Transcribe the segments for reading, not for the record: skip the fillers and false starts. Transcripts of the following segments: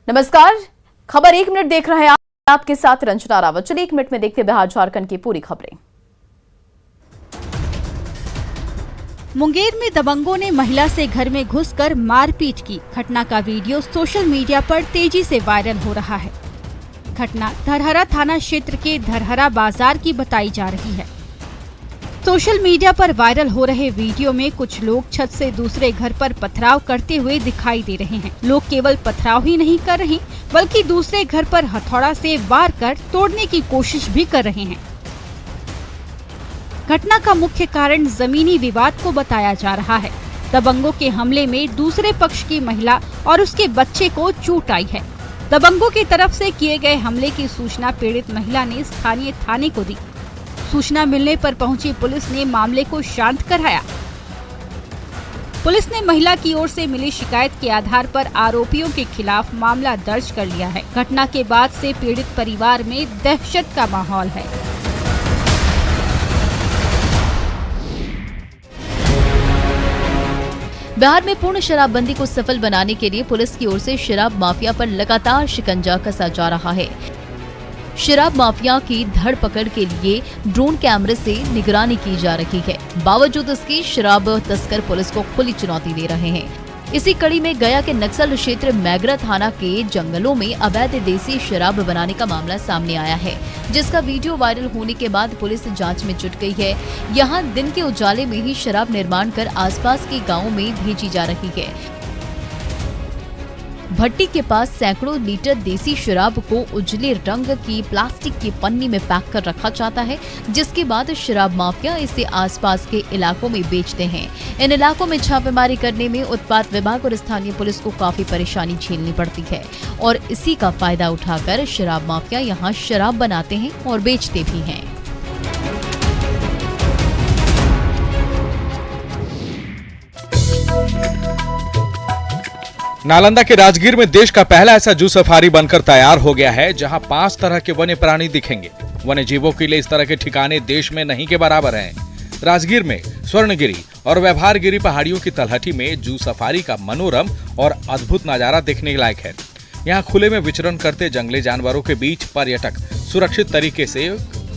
नमस्कार, खबर 1 मिनट देख रहे हैं आपके साथ रंजना रावत। चलिए 1 मिनट में देखते बिहार झारखंड की पूरी खबरें। मुंगेर में दबंगों ने महिला से घर में घुसकर मारपीट की। घटना का वीडियो सोशल मीडिया पर तेजी से वायरल हो रहा है। घटना धरहरा थाना क्षेत्र के धरहरा बाजार की बताई जा रही है। सोशल मीडिया पर वायरल हो रहे वीडियो में कुछ लोग छत से दूसरे घर पर पथराव करते हुए दिखाई दे रहे हैं। लोग केवल पथराव ही नहीं कर रहे, बल्कि दूसरे घर पर हथौड़ा से वार कर तोड़ने की कोशिश भी कर रहे हैं। घटना का मुख्य कारण जमीनी विवाद को बताया जा रहा है। दबंगों के हमले में दूसरे पक्ष की महिला और उसके बच्चे को चोट आई है। दबंगों की तरफ से किए गए हमले की सूचना पीड़ित महिला ने स्थानीय थाने को दी। सूचना मिलने पर पहुंची पुलिस ने मामले को शांत कराया। पुलिस ने महिला की ओर से मिली शिकायत के आधार पर आरोपियों के खिलाफ मामला दर्ज कर लिया है। घटना के बाद से पीड़ित परिवार में दहशत का माहौल है। बिहार में पूर्ण शराबबंदी को सफल बनाने के लिए पुलिस की ओर से शराब माफिया पर लगातार शिकंजा कसा जा रहा है। शराब माफिया की धरपकड़ के लिए ड्रोन कैमरे से निगरानी की जा रही है। बावजूद इसके शराब तस्कर पुलिस को खुली चुनौती दे रहे हैं। इसी कड़ी में गया के नक्सल क्षेत्र मैगरा थाना के जंगलों में अवैध देसी शराब बनाने का मामला सामने आया है, जिसका वीडियो वायरल होने के बाद पुलिस जांच में जुट गई है। यहां दिन के उजाले में ही शराब निर्माण कर आसपास के गांवों में भेजी जा रही है। भट्टी के पास सैकड़ों लीटर देसी शराब को उजले रंग की प्लास्टिक की पन्नी में पैक कर रखा जाता है, जिसके बाद शराब माफिया इसे आसपास के इलाकों में बेचते हैं। इन इलाकों में छापेमारी करने में उत्पाद विभाग और स्थानीय पुलिस को काफी परेशानी झेलनी पड़ती है और इसी का फायदा उठाकर शराब माफिया यहां शराब बनाते हैं और बेचते भी हैं। नालंदा के राजगीर में देश का पहला ऐसा जू सफारी बनकर तैयार हो गया है, जहां 5 तरह के वन्य प्राणी दिखेंगे। वन्य जीवों के लिए इस तरह के ठिकाने देश में नहीं के बराबर हैं। राजगीर में स्वर्णगिरी और व्यवहारगिरी पहाड़ियों की तलहटी में जू सफारी का मनोरम और अद्भुत नजारा देखने लायक है। यहाँ खुले में विचरण करते जंगली जानवरों के बीच पर्यटक सुरक्षित तरीके से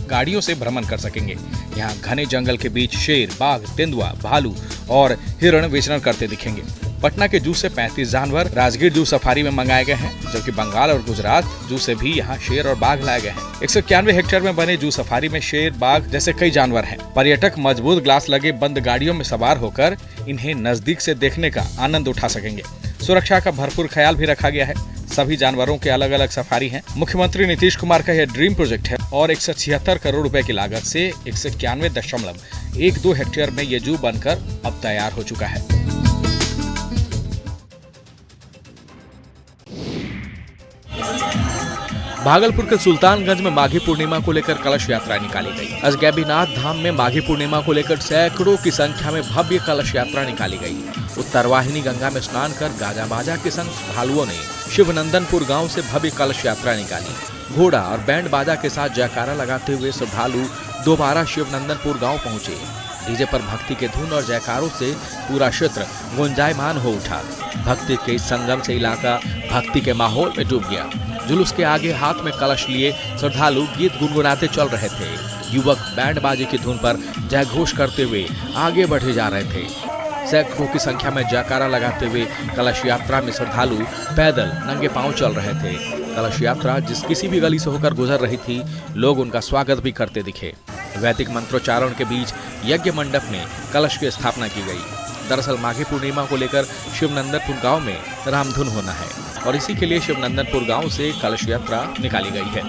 गाड़ियों से भ्रमण कर सकेंगे। यहाँ घने जंगल के बीच शेर, बाघ, तेंदुआ, भालू और हिरण विचरण करते दिखेंगे। पटना के जू से 35 जानवर राजगीर जू सफारी में मंगाए गए हैं, जबकि बंगाल और गुजरात जू से भी यहाँ शेर और बाघ लाए गए हैं। 191 हेक्टेयर में बने जू सफारी में शेर, बाघ जैसे कई जानवर हैं। पर्यटक मजबूत ग्लास लगे बंद गाड़ियों में सवार होकर इन्हें नजदीक से देखने का आनंद उठा सकेंगे। सुरक्षा का भरपूर ख्याल भी रखा गया है। सभी जानवरों के अलग अलग सफारी हैं। मुख्यमंत्री नीतीश कुमार का यह ड्रीम प्रोजेक्ट है और 176 करोड़ रुपए की लागत से 191.12 हेक्टेयर में ये जू बनकर अब तैयार हो चुका है। भागलपुर के सुल्तानगंज में माघी पूर्णिमा को लेकर कलश यात्रा निकाली गई। अजगैबीनाथ धाम में माघी पूर्णिमा को लेकर सैकड़ों की संख्या में भव्य कलश यात्रा निकाली गई। उत्तरवाहिनी गंगा में स्नान कर गाजा बाजा के संग श्रद्धालुओं ने शिवनंदनपुर गांव से भव्य कलश यात्रा निकाली। घोड़ा और बैंड बाजा के साथ जयकारा लगाते हुए श्रद्धालु दोबारा शिवनंदनपुर गांव पहुंचे। डीजे पर भक्ति के धुन और जयकारों से पूरा क्षेत्र गुंजायमान हो उठा। भक्ति के संगम से इलाका भक्ति के माहौल में डूब गया। जुलूस के आगे हाथ में कलश लिए श्रद्धालु गीत गुनगुनाते चल रहे थे। युवक बैंड बाजे की धुन पर जय घोष करते हुए आगे बढ़े जा रहे थे। सैकड़ों की संख्या में जयकारा लगाते हुए कलश यात्रा में श्रद्धालु पैदल नंगे पांव चल रहे थे। कलश यात्रा जिस किसी भी गली से होकर गुजर रही थी, लोग उनका स्वागत भी करते दिखे। वैदिक मंत्रोच्चारण के बीच यज्ञ मंडप में कलश की स्थापना की गई। दरअसल माघी पूर्णिमा को लेकर शिवनंदनपुर गांव में रामधुन होना है और इसी के लिए शिवनंदनपुर गांव से कलश यात्रा निकाली गई है।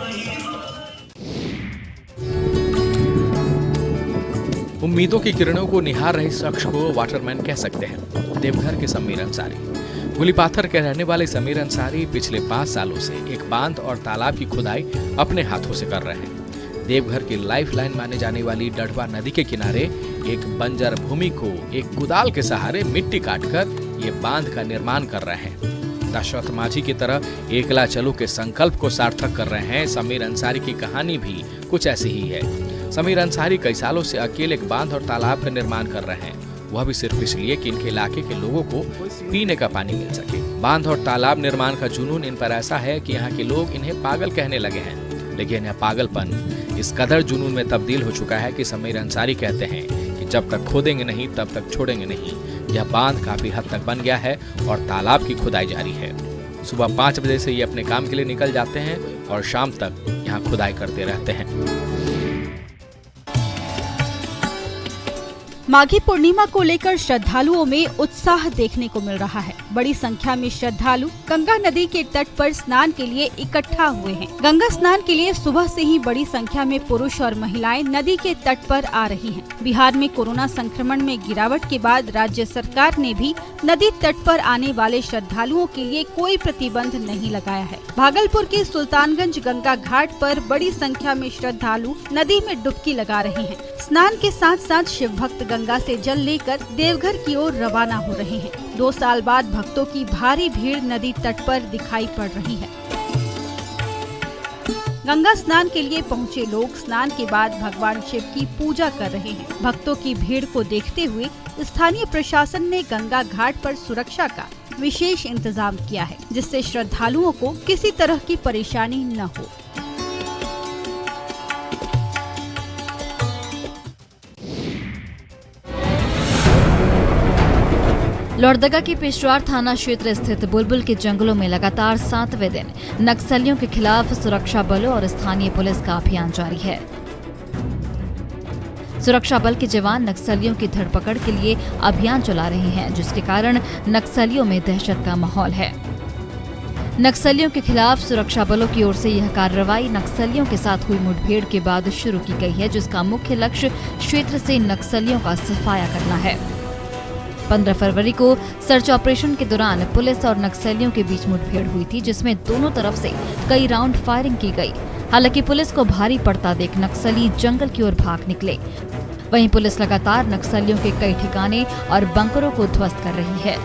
उम्मीदों की किरणों को निहार रहे शख्स को वाटरमैन कह सकते हैं। देवघर के समीर अंसारी। गुलीपाथर के रहने वाले समीर अंसारी पिछले 5 सालों से एक बांध और तालाब की खुदाई अपने हाथों से कर रहे हैं। देवघर की लाइफलाइन माने जाने वाली डढ़वा नदी के किनारे एक बंजर भूमि को एक कुदाल के सहारे मिट्टी काटकर ये बांध का निर्माण कर रहे हैं। दशरथ माझी की तरह एकला चलो के संकल्प को सार्थक कर रहे हैं समीर अंसारी की कहानी भी कुछ ऐसी ही है। समीर अंसारी कई सालों से अकेले एक बांध और तालाब का निर्माण कर रहे हैं, वह भी सिर्फ इसलिए कि इनके इलाके के लोगों को पीने का पानी मिल सके। बांध और तालाब निर्माण का जुनून इन पर ऐसा है कि यहाँ के लोग इन्हें पागल कहने लगे हैं। लेकिन यह पागलपन इस कदर जुनून में तब्दील हो चुका है कि समीर अंसारी कहते हैं कि जब तक खोदेंगे नहीं तब तक छोड़ेंगे नहीं। यह बांध काफी हद तक बन गया है और तालाब की खुदाई जारी है। सुबह 5 बजे से ये अपने काम के लिए निकल जाते हैं और शाम तक यहाँ खुदाई करते रहते हैं। माघी पूर्णिमा को लेकर श्रद्धालुओं में उत्साह देखने को मिल रहा है। बड़ी संख्या में श्रद्धालु गंगा नदी के तट पर स्नान के लिए इकट्ठा हुए हैं। गंगा स्नान के लिए सुबह से ही बड़ी संख्या में पुरुष और महिलाएं नदी के तट पर आ रही हैं। बिहार में कोरोना संक्रमण में गिरावट के बाद राज्य सरकार ने भी नदी तट पर आने वाले श्रद्धालुओं के लिए कोई प्रतिबंध नहीं लगाया है। भागलपुर के सुल्तानगंज गंगा घाट पर बड़ी संख्या में श्रद्धालु नदी में डुबकी लगा रहे हैं। स्नान के साथ साथ शिव भक्त गंगा से जल लेकर देवघर की ओर रवाना हो रहे हैं। 2 साल बाद भक्तों की भारी भीड़ नदी तट पर दिखाई पड़ रही है। गंगा स्नान के लिए पहुंचे लोग स्नान के बाद भगवान शिव की पूजा कर रहे हैं। भक्तों की भीड़ को देखते हुए स्थानीय प्रशासन ने गंगा घाट पर सुरक्षा का विशेष इंतजाम किया है, जिससे श्रद्धालुओं को किसी तरह की परेशानी न हो। लोहरदगा के पेशवार थाना क्षेत्र स्थित बुलबुल के जंगलों में लगातार 7वें दिन नक्सलियों के खिलाफ सुरक्षा बलों और स्थानीय पुलिस का अभियान जारी है। सुरक्षा बल के जवान नक्सलियों की धरपकड़ के लिए अभियान चला रहे हैं, जिसके कारण नक्सलियों में दहशत का माहौल है। नक्सलियों के खिलाफ सुरक्षा बलों की ओर से यह कार्रवाई नक्सलियों के साथ हुई मुठभेड़ के बाद शुरू की गई है, जिसका मुख्य लक्ष्य क्षेत्र से नक्सलियों का सफाया करना है। 15 फरवरी को सर्च ऑपरेशन के दौरान पुलिस और नक्सलियों के बीच मुठभेड़ हुई थी, जिसमें दोनों तरफ से कई राउंड फायरिंग की गई। हालांकि पुलिस को भारी पड़ता देख नक्सली जंगल की ओर भाग निकले। वहीं पुलिस लगातार नक्सलियों के कई ठिकाने और बंकरों को ध्वस्त कर रही है।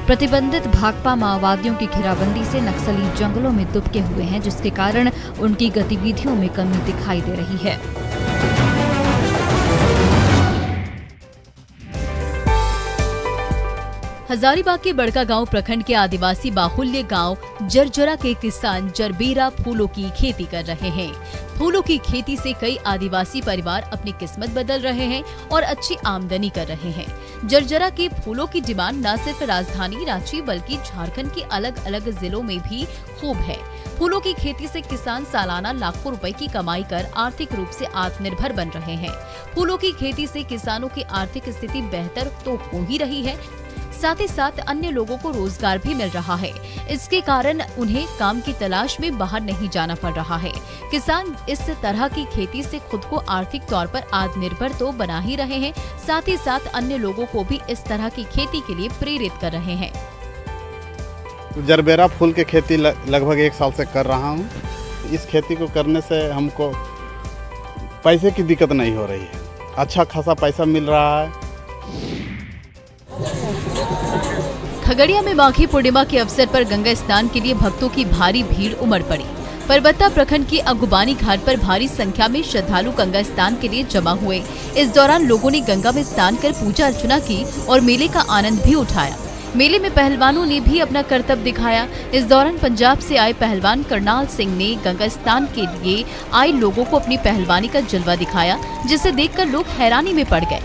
प्रतिबंधित भाकपा माओवादियों की घेराबंदी से नक्सली जंगलों में दुबके हुए हैं, जिसके कारण उनकी गतिविधियों में कमी दिखाई दे रही है। हजारीबाग के बड़कागांव प्रखंड के आदिवासी बाहुल्य गांव जरजरा के किसान जरबेरा फूलों की खेती कर रहे हैं। फूलों की खेती से कई आदिवासी परिवार अपनी किस्मत बदल रहे हैं और अच्छी आमदनी कर रहे हैं। जरजरा के फूलों की डिमांड न सिर्फ राजधानी रांची बल्कि झारखंड के अलग अलग जिलों में भी खूब है। फूलों की खेती से किसान सालाना लाखों रुपए की कमाई कर आर्थिक रूप से आत्मनिर्भर बन रहे हैं। फूलों की खेती से किसानों की आर्थिक स्थिति बेहतर तो हो ही रही है, साथ ही साथ अन्य लोगों को रोजगार भी मिल रहा है। इसके कारण उन्हें काम की तलाश में बाहर नहीं जाना पड़ रहा है। किसान इस तरह की खेती से खुद को आर्थिक तौर पर आत्मनिर्भर तो बना ही रहे हैं, साथ ही साथ अन्य लोगों को भी इस तरह की खेती के लिए प्रेरित कर रहे हैं। जरबेरा फूल की खेती लगभग 1 साल से कर रहा हूँ। इस खेती को करने से हमको पैसे की दिक्कत नहीं हो रही है, अच्छा खासा पैसा मिल रहा है। खगड़िया में माघी पूर्णिमा के अवसर पर गंगा स्नान के लिए भक्तों की भारी भीड़ उमड़ पड़ी। परबत्ता प्रखंड की अगुबानी घाट पर भारी संख्या में श्रद्धालु गंगा स्नान के लिए जमा हुए। इस दौरान लोगों ने गंगा में स्नान कर पूजा अर्चना की और मेले का आनंद भी उठाया। मेले में पहलवानों ने भी अपना करतब दिखाया। इस दौरान पंजाब से आए पहलवान करनाल सिंह ने गंगा स्नान के लिए आए लोगों को अपनी पहलवानी का जलवा दिखाया, जिसे देखकर लोग हैरानी में पड़ गए।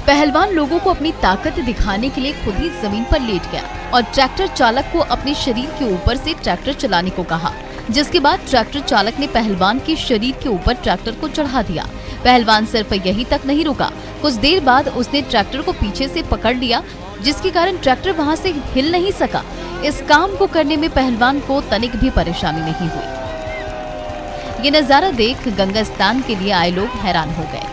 पहलवान लोगों को अपनी ताकत दिखाने के लिए खुद ही जमीन पर लेट गया और ट्रैक्टर चालक को अपने शरीर के ऊपर से ट्रैक्टर चलाने को कहा, जिसके बाद ट्रैक्टर चालक ने पहलवान के शरीर के ऊपर ट्रैक्टर को चढ़ा दिया। पहलवान सिर्फ यही तक नहीं रुका, कुछ देर बाद उसने ट्रैक्टर को पीछे से पकड़ लिया, जिसके कारण ट्रैक्टर वहां से हिल नहीं सका। इस काम को करने में पहलवान को तनिक भी परेशानी नहीं हुई। ये नजारा देख गंगा स्नान के लिए आए लोग हैरान हो गए।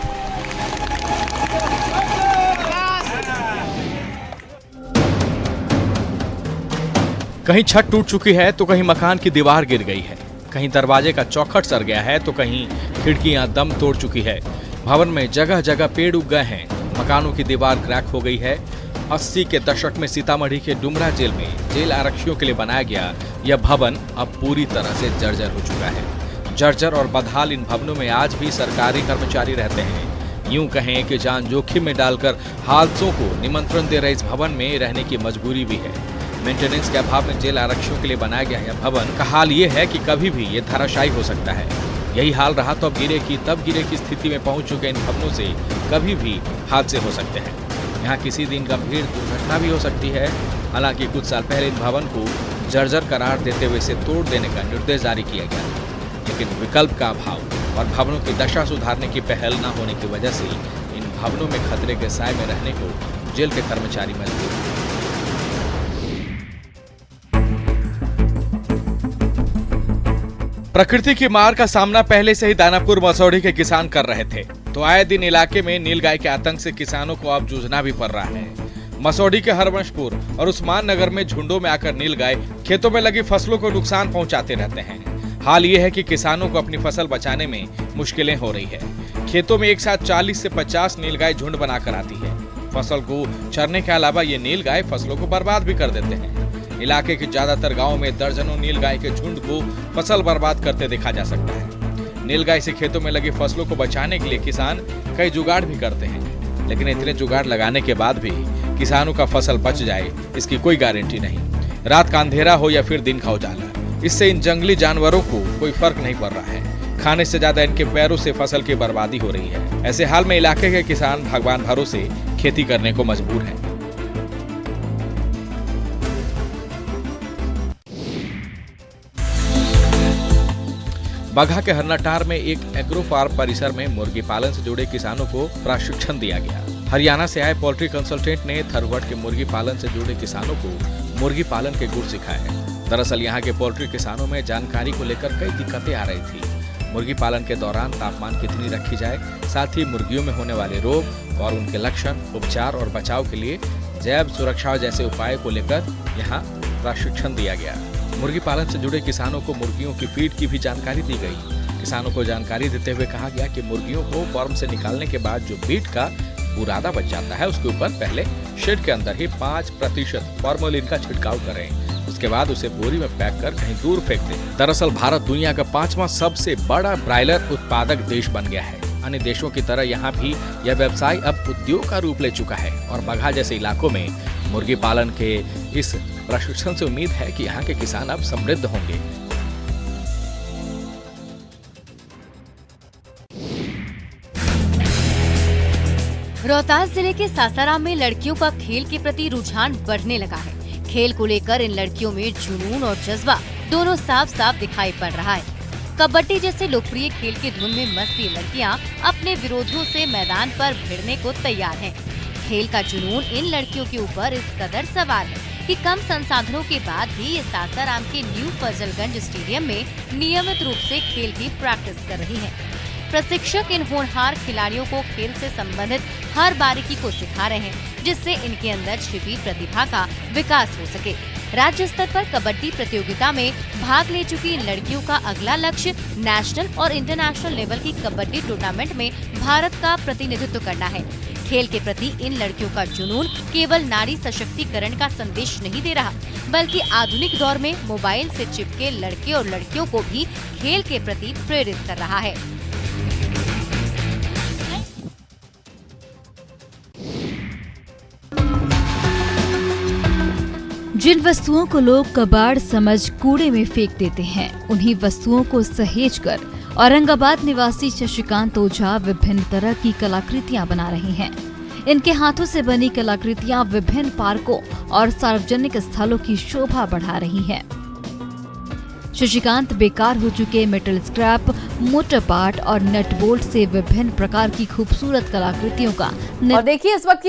कहीं छत टूट चुकी है तो कहीं मकान की दीवार गिर गई है, कहीं दरवाजे का चौखट सर गया है तो कहीं खिड़कियां दम तोड़ चुकी है। भवन में जगह जगह पेड़ उग गए हैं, मकानों की दीवार क्रैक हो गई है। 80 के दशक में सीतामढ़ी के डुमरा जेल में जेल आरक्षियों के लिए बनाया गया यह भवन अब पूरी तरह से जर्जर हो चुका है। जर्जर और बदहाल इन भवनों में आज भी सरकारी कर्मचारी रहते हैं। यूं कहें कि जान जोखिम में डालकर हादसों को निमंत्रण दे रहे इस भवन में रहने की मजबूरी भी है। मेंटेनेंस के अभाव में जेल आरक्षियों के लिए बनाया गया यह भवन का हाल ये है कि कभी भी ये धराशायी हो सकता है। यही हाल रहा तो अब गिरे की स्थिति में पहुंच चुके इन भवनों से कभी भी हादसे हो सकते हैं। यहाँ किसी दिन गंभीर दुर्घटना भी हो सकती है। हालांकि कुछ साल पहले इन भवन को जर्जर करार देते हुए इसे तोड़ देने का निर्देश जारी किया गया, लेकिन विकल्प का अभाव और भवनों की दशा सुधारने की पहल न होने की वजह से इन भवनों में खतरे के साए में रहने को जेल के कर्मचारी मजबूर हैं। प्रकृति की मार का सामना पहले से ही दानापुर मसौढ़ी के किसान कर रहे थे, तो आए दिन इलाके में नीलगाय के आतंक से किसानों को अब जूझना भी पड़ रहा है। मसौढ़ी के हरवंशपुर और उस्मान नगर में झुंडों में आकर नीलगाय खेतों में लगी फसलों को नुकसान पहुंचाते रहते हैं। हाल ये है कि किसानों को अपनी फसल बचाने में मुश्किलें हो रही है। खेतों में एक साथ 40 से 50 नीलगाय झुंड बनाकर आती है। फसल को चरने के अलावा ये नीलगाय फसलों को बर्बाद भी कर देते हैं। इलाके के ज्यादातर गाँव में दर्जनों नीलगाय के झुंड को फसल बर्बाद करते देखा जा सकता है। नीलगाय से खेतों में लगी फसलों को बचाने के लिए किसान कई जुगाड़ भी करते हैं, लेकिन इतने जुगाड़ लगाने के बाद भी किसानों का फसल बच जाए इसकी कोई गारंटी नहीं। रात का अंधेरा हो या फिर दिन का उजाला, इससे इन जंगली जानवरों को कोई फर्क नहीं पड़ रहा है। खाने से ज्यादा इनके पैरों से फसल की बर्बादी हो रही है। ऐसे हाल में इलाके के किसान भगवान भरोसे खेती करने को मजबूर हैं। बगहा के हरनाटार में एक एग्रो फार्म परिसर में मुर्गी पालन से जुड़े किसानों को प्रशिक्षण दिया गया। हरियाणा से आए पोल्ट्री कंसल्टेंट ने थरवट के मुर्गी पालन से जुड़े किसानों को मुर्गी पालन के गुर सिखाए। दरअसल यहाँ के पोल्ट्री किसानों में जानकारी को लेकर कई दिक्कतें आ रही थी। मुर्गी पालन के दौरान तापमान कितनी रखी जाए, साथ ही मुर्गियों में होने वाले रोग और उनके लक्षण, उपचार और बचाव के लिए जैव सुरक्षा जैसे उपायों को लेकर यहाँ प्रशिक्षण दिया गया। मुर्गी पालन से जुड़े किसानों को मुर्गियों की फीड की भी जानकारी दी गई। किसानों को जानकारी देते हुए कहा गया कि मुर्गियों को फार्म से निकालने के बाद जो फीड का बुरादा बच जाता है उसके ऊपर पहले शेड के अंदर ही 5% फॉर्मेलिन का छिड़काव करें। उसके बाद उसे बोरी में पैक कर कहीं दूर फेंक दें। दरअसल भारत दुनिया का 5वां सबसे बड़ा ब्रायलर उत्पादक देश बन गया है। अन्य देशों की तरह यहाँ भी यह व्यवसाय अब उद्योग का रूप ले चुका है और बगहा जैसे इलाकों में मुर्गी पालन के इस प्रशिक्षण से उम्मीद है कि यहाँ के किसान अब समृद्ध होंगे। रोहतास जिले के सासाराम में लड़कियों का खेल के प्रति रुझान बढ़ने लगा है। खेल को लेकर इन लड़कियों में जुनून और जज्बा दोनों साफ साफ दिखाई पड़ रहा है। कबड्डी जैसे लोकप्रिय खेल की धुन में मस्त ये लड़कियां अपने विरोधियों से मैदान पर भिड़ने को तैयार हैं। खेल का जुनून इन लड़कियों के ऊपर इस कदर सवार है कि कम संसाधनों के बाद भी ये सासाराम के न्यू फजलगंज स्टेडियम में नियमित रूप से खेल की प्रैक्टिस कर रही हैं। प्रशिक्षक इन होनहार खिलाड़ियों को खेल से संबंधित हर बारीकी को सिखा रहे हैं, जिससे इनके अंदर छिपी प्रतिभा का विकास हो सके। राज्य स्तर पर कबड्डी प्रतियोगिता में भाग ले चुकी इन लड़कियों का अगला लक्ष्य नेशनल और इंटरनेशनल लेवल की कबड्डी टूर्नामेंट में भारत का प्रतिनिधित्व करना है। खेल के प्रति इन लड़कियों का जुनून केवल नारी सशक्तिकरण का संदेश नहीं दे रहा, बल्कि आधुनिक दौर में मोबाइल से चिपके लड़के और लड़कियों को भी खेल के प्रति प्रेरित कर रहा है। जिन वस्तुओं को लोग कबाड़ समझ कूड़े में फेंक देते हैं, उन्हीं वस्तुओं को सहेजकर औरंगाबाद निवासी शशिकांत ओझा विभिन्न तरह की कलाकृतियां बना रहे हैं। इनके हाथों से बनी कलाकृतियां विभिन्न पार्कों और सार्वजनिक स्थलों की शोभा बढ़ा रही हैं। शशिकांत बेकार हो चुके मेटल स्क्रैप, मोटर पार्ट और नट बोल्ट से विभिन्न प्रकार की खूबसूरत कलाकृतियों का और देखिए इस वक्त